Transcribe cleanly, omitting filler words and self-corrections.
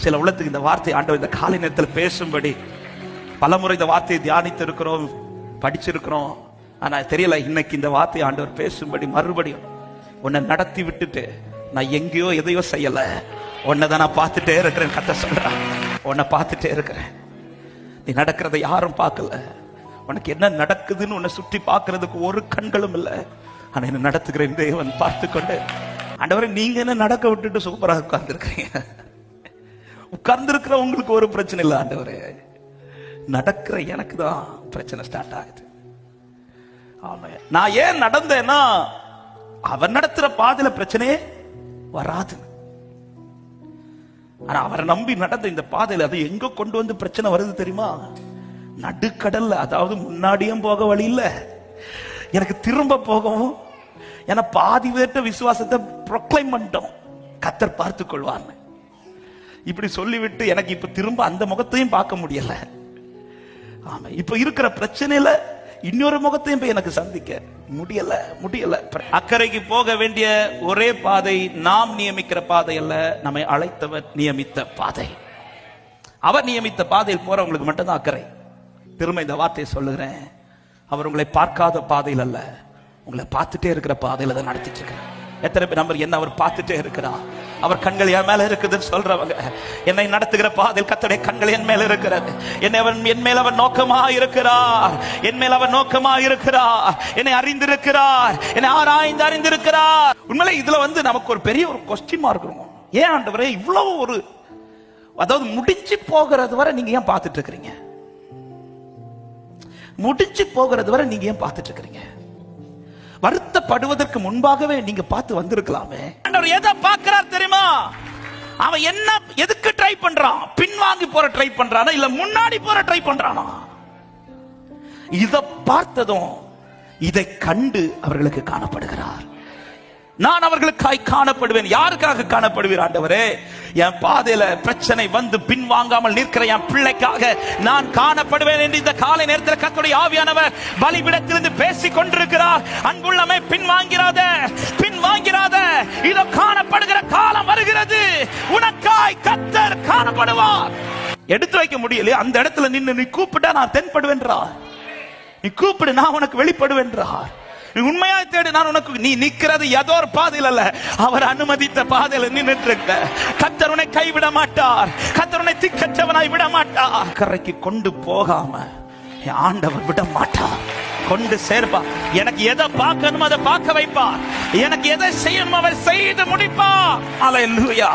சில உள்ளத்துக்கு இந்த வார்த்தை ஆண்டவர் இந்த காலை நேரத்தில் பேசும்படி பலமுறை இந்த வார்த்தையை தியானித்து இருக்கிறோம், படிச்சிருக்கிறோம். ஆனா தெரியல, இன்னைக்கு இந்த வார்த்தை ஆண்டவர் பேசும்படி மறுபடியும் உன்னை நடத்தி விட்டுட்டு நான் எங்கேயோ எதையோ செய்யல, உன்னைதான் நான் பார்த்துட்டே இருக்கிறேன். கர்த்தர் சொல்றான், உன்னை பார்த்துட்டே இருக்கிறேன். நீ நடக்கிறத யாரும் பார்க்கல, உனக்கு என்ன நடக்குதுன்னு உன்னை சுற்றி பார்க்கறதுக்கு ஒரு கண்களும் இல்லை. ஆனா என்ன நடத்துகிற தேவன் பார்த்து கொண்டு, ஆண்டவரே நீங்க என்ன நடக்க விட்டுட்டு சூப்பராக உட்கார்ந்து இருக்கிறீங்க. உட்கார்ந்து இருக்கிற உங்களுக்கு ஒரு பிரச்சனை இல்லை ஆண்டவரே, நடக்கிற எனக்கு தான் பிரச்சனை ஸ்டார்ட் ஆகுது. ஆமா, நான் ஏன் நடந்தேன்னா அவர் நடத்துற பாதையில பிரச்சனையே வராது. ஆனா அவரை நம்பி நடந்த இந்த பாதையில அது எங்க கொண்டு வந்து பிரச்சனை வருது தெரியுமா? நடுக்கடல்ல. அதாவது முன்னாடியும் போக வழி இல்ல, எனக்கு திரும்ப போகவும், ஏன்னா பாதி வேட்ட விசுவாசத்தை ப்ரொக்ளைம் பண்ணிட்டோம், கர்த்தர் பார்த்துக் கொள்வார்னு இப்படி சொல்லிவிட்டு எனக்கு இப்ப திரும்ப அந்த முகத்தையும் பார்க்க முடியல. ஆமா, இப்ப இருக்கிற பிரச்சனையில இன்னொரு முகத்தையும் போய் எனக்கு சந்திக்க முடியல. அக்கறைக்கு போக வேண்டிய ஒரே பாதை நாம் நியமிக்கிற பாதை அல்ல, நம்மை அழைத்தவர் நியமித்த பாதை. அவர் நியமித்த பாதையில் போறவங்களுக்கு மட்டும்தான் அக்கறை. திரும்ப இந்த வார்த்தையை சொல்லுகிறேன், அவர் உங்களை பார்க்காத பாதையில் அல்ல, உங்களை பார்த்துட்டே இருக்கிற பாதையில தான் நடத்திட்டு இருக்கிறார். எத்தனை பேர் நம்பர் என்ன அவர் பார்த்துட்டே இருக்கிறார்? அவர் கண்கள் என் மேல இருக்குதுன்னு சொல்றவங்க, என்னை நடத்துகிற பாதையில் கர்த்தருடைய கண்கள் என் மேல இருக்கிறது. என் மேல அவர் நோக்கமா இருக்கிறார், என் மேல அவர் நோக்கமா இருக்கிறார், என்னை அறிந்திருக்கிறார், என்னை ஆராய்ந்து அறிந்திருக்கிறார். உண்மையிலே இதுல நமக்கு ஒரு பெரிய ஒரு கொஸ்டின் மார்க் இருக்கும். ஏன் ஆண்டவரே இவ்வளவு ஒரு, அதாவது முடிஞ்சு போகிறது வரை நீங்க ஏன் பார்த்துட்டு இருக்கிறீங்க? முடிஞ்சு போகிறது வரை நீங்க ஏன் பார்த்துட்டு இருக்கிறீங்க? வருத்தப்படுவதற்கு முன்பாகவே நீங்க பார்த்து வந்திருக்கலாமே. ஆண்டவர் எதை பார்க்கிறார் தெரியுமா? அவன் என்ன எதுக்கு ட்ரை பண்றான்? பின்வாங்கி போற ட்ரை பண்றானா இல்ல முன்னாடி போற ட்ரை பண்றானா? இதை பார்த்ததும் இதை கண்டு அவர்களுக்கு காணப்படுகிறார். நான் அவர்களுக்காய் காணப்படுவேன். யாருக்காக காணப்படுவீர் ஆண்டவரே? என் பாதையில பிரச்சனை வந்து பின்வாங்காமல் நிற்கிற என் பிள்ளைக்காக நான் காணப்படுவேன் என்று இந்த காலை நேரத்தில் கர்த்தருடைய ஆவியானவர் பலிபீடத்திலிருந்து பேசிக் கொண்டிருக்கிறார். அன்புள்ளமே, பின்வாங்கிறாத, இதோ காணப்படுகிற காலம் வருகிறது, உனக்காய் கர்த்தர் காணப்படுவார். எடுத்து வைக்க முடியல, அந்த இடத்துல நின்று நீ கூப்பிட்டா நான் தென்படுவேன்றார். நீ கூப்பிடு, நான் உனக்கு வெளிப்படுவேன்றார். நீ உண்மையாய் தேடு, நான் உனக்கு. நீ நிக்கிறது ஏதோ ஒரு பாதையில் அல்ல, அவர் அனுமதித்த பாதையில் நின்றுட்டு இருக்க. கர்த்தர் உன்னை கைவிட மாட்டார், கர்த்தர் உன்னை திக்கற்றவனாய் விட மாட்டார். கரைக்கு கொண்டு போகாம ஆண்டவர் விட மாட்டார், கொண்டு சேர்ப்பா. எனக்கு எதை பார்க்கணும் அதை பார்க்க வைப்பார், எனக்கு எதை செய்யணும் அவர் செய்து முடிப்பார். அல்லேலூயா.